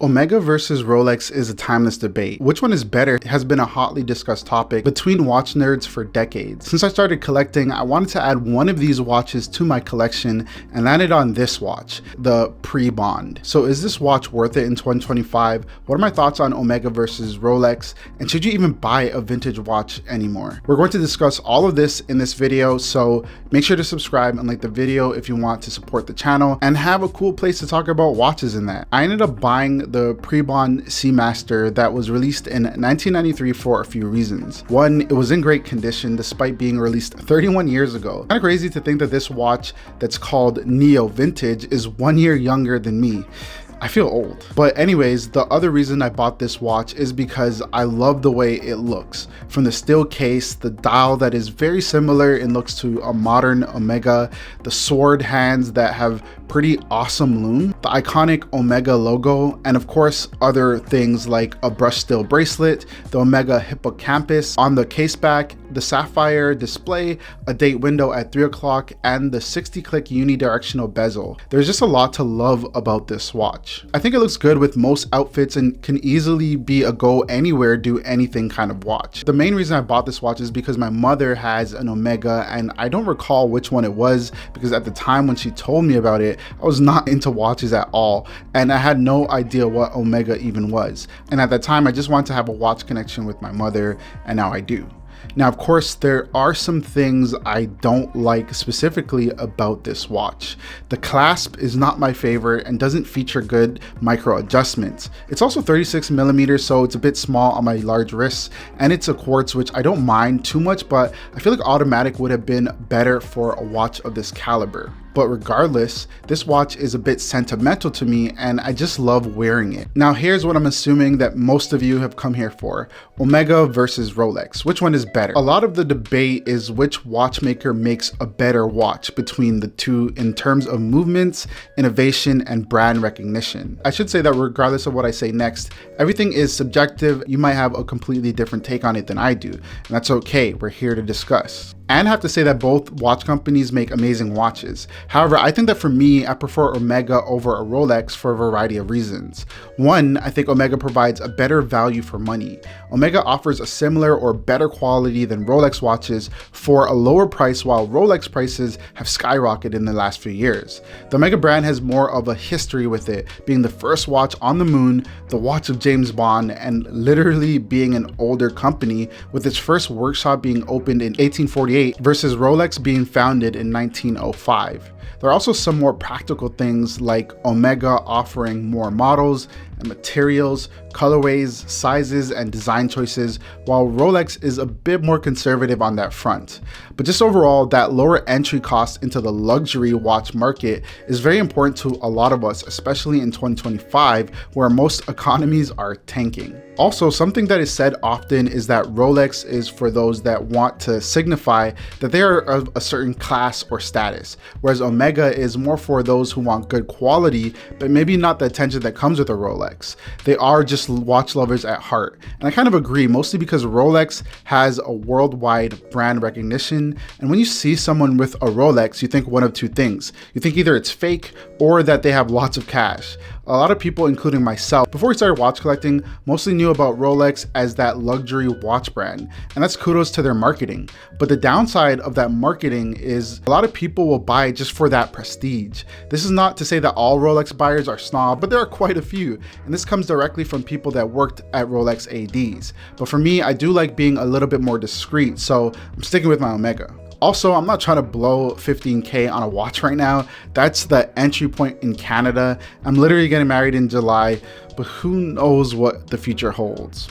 Omega versus Rolex is a timeless debate. Which one is better has been a hotly discussed topic between watch nerds for decades. Since I started collecting, I wanted to add one of these watches to my collection and landed on this watch, the Pre-Bond. So is this watch worth it in 2025? What are my thoughts on Omega versus Rolex? And should you even buy a vintage watch anymore? We're going to discuss all of this in this video, so make sure to subscribe and like the video if you want to support the channel and have a cool place to talk about watches in that. I ended up buying the Omega Seamaster that was released in 1993 for a few reasons. One, it was in great condition despite being released 31 years ago. Kind of crazy to think that this watch that's called Neo Vintage is 1 year younger than me. I feel old. But anyways, the other reason I bought this watch is because I love the way it looks. From the steel case, the dial that is very similar in looks to a modern Omega, the sword hands that have pretty awesome lume, the iconic Omega logo, and of course other things like a brushed steel bracelet, the Omega hippocampus on the case back, the sapphire display, a date window at 3 o'clock, and the 60-click unidirectional bezel. There's just a lot to love about this watch. I think it looks good with most outfits and can easily be a go anywhere, do anything kind of watch. The main reason I bought this watch is because my mother has an Omega and I don't recall which one it was because at the time when she told me about it, I was not into watches at all and I had no idea what Omega even was. And at that time, I just wanted to have a watch connection with my mother, and now I do. Now, of course, there are some things I don't like specifically about this watch. The clasp is not my favorite and doesn't feature good micro adjustments. It's also 36 millimeters, so it's a bit small on my large wrists, and it's a quartz, which I don't mind too much, but I feel like automatic would have been better for a watch of this caliber. But regardless, this watch is a bit sentimental to me and I just love wearing it. Now here's what I'm assuming that most of you have come here for: Omega versus Rolex. Which one is better? A lot of the debate is which watchmaker makes a better watch between the two in terms of movements, innovation, and brand recognition. I should say that regardless of what I say next, everything is subjective. You might have a completely different take on it than I do, and that's okay. We're here to discuss. And I have to say that both watch companies make amazing watches. However, I think that for me, I prefer Omega over a Rolex for a variety of reasons. One, I think Omega provides a better value for money. Omega offers a similar or better quality than Rolex watches for a lower price, while Rolex prices have skyrocketed in the last few years. The Omega brand has more of a history with it, being the first watch on the moon, the watch of James Bond, and literally being an older company with its first workshop being opened in 1848 versus Rolex being founded in 1905. There are also some more practical things like Omega offering more models and materials, colorways, sizes, and design choices, while Rolex is a bit more conservative on that front. But just overall, that lower entry cost into the luxury watch market is very important to a lot of us, especially in 2025, where most economies are tanking. Also, something that is said often is that Rolex is for those that want to signify that they are of a certain class or status, whereas Omega is more for those who want good quality, but maybe not the attention that comes with a Rolex. They are just watch lovers at heart. And I kind of agree, mostly because Rolex has a worldwide brand recognition. And when you see someone with a Rolex, you think one of two things. You think either it's fake or that they have lots of cash. A lot of people, including myself, before we started watch collecting, mostly knew about Rolex as that luxury watch brand. And that's kudos to their marketing. But the downside of that marketing is a lot of people will buy it just for that prestige. This is not to say that all Rolex buyers are snob, but there are quite a few. And this comes directly from people that worked at Rolex ADs. But for me, I do like being a little bit more discreet, so I'm sticking with my Omega. Also, I'm not trying to blow 15K on a watch right now. That's the entry point in Canada. I'm literally getting married in July, but who knows what the future holds.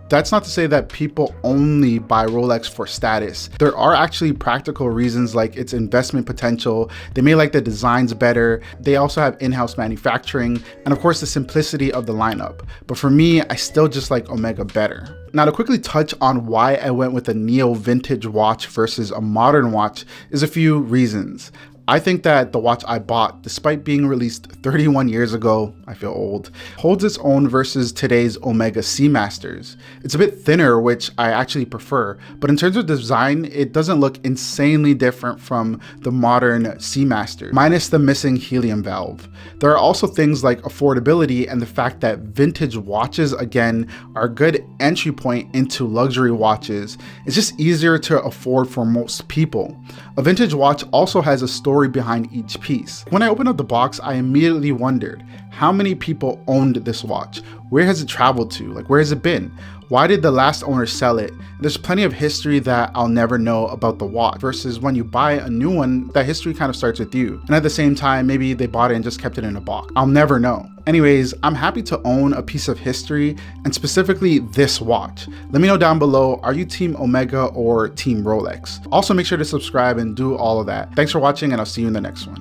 That's not to say that people only buy Rolex for status. There are actually practical reasons like its investment potential. They may like the designs better. They also have in-house manufacturing and of course the simplicity of the lineup. But for me, I still just like Omega better. Now to quickly touch on why I went with a Neo vintage watch versus a modern watch is a few reasons. I think that the watch I bought, despite being released 31 years ago, I feel old, holds its own versus today's Omega Seamasters. It's a bit thinner, which I actually prefer, but in terms of design, it doesn't look insanely different from the modern Seamaster, minus the missing helium valve. There are also things like affordability and the fact that vintage watches, again, are a good entry point into luxury watches. It's just easier to afford for most people. A vintage watch also has a story behind each piece. When I opened up the box, I immediately wondered, how many people owned this watch? Where has it traveled to? Like, where has it been? Why did the last owner sell it? There's plenty of history that I'll never know about the watch, versus when you buy a new one, that history kind of starts with you. And at the same time, maybe they bought it and just kept it in a box. I'll never know. Anyways, I'm happy to own a piece of history, and specifically this watch. Let me know down below, are you Team Omega or Team Rolex? Also, make sure to subscribe and do all of that. Thanks for watching, and I'll see you in the next one.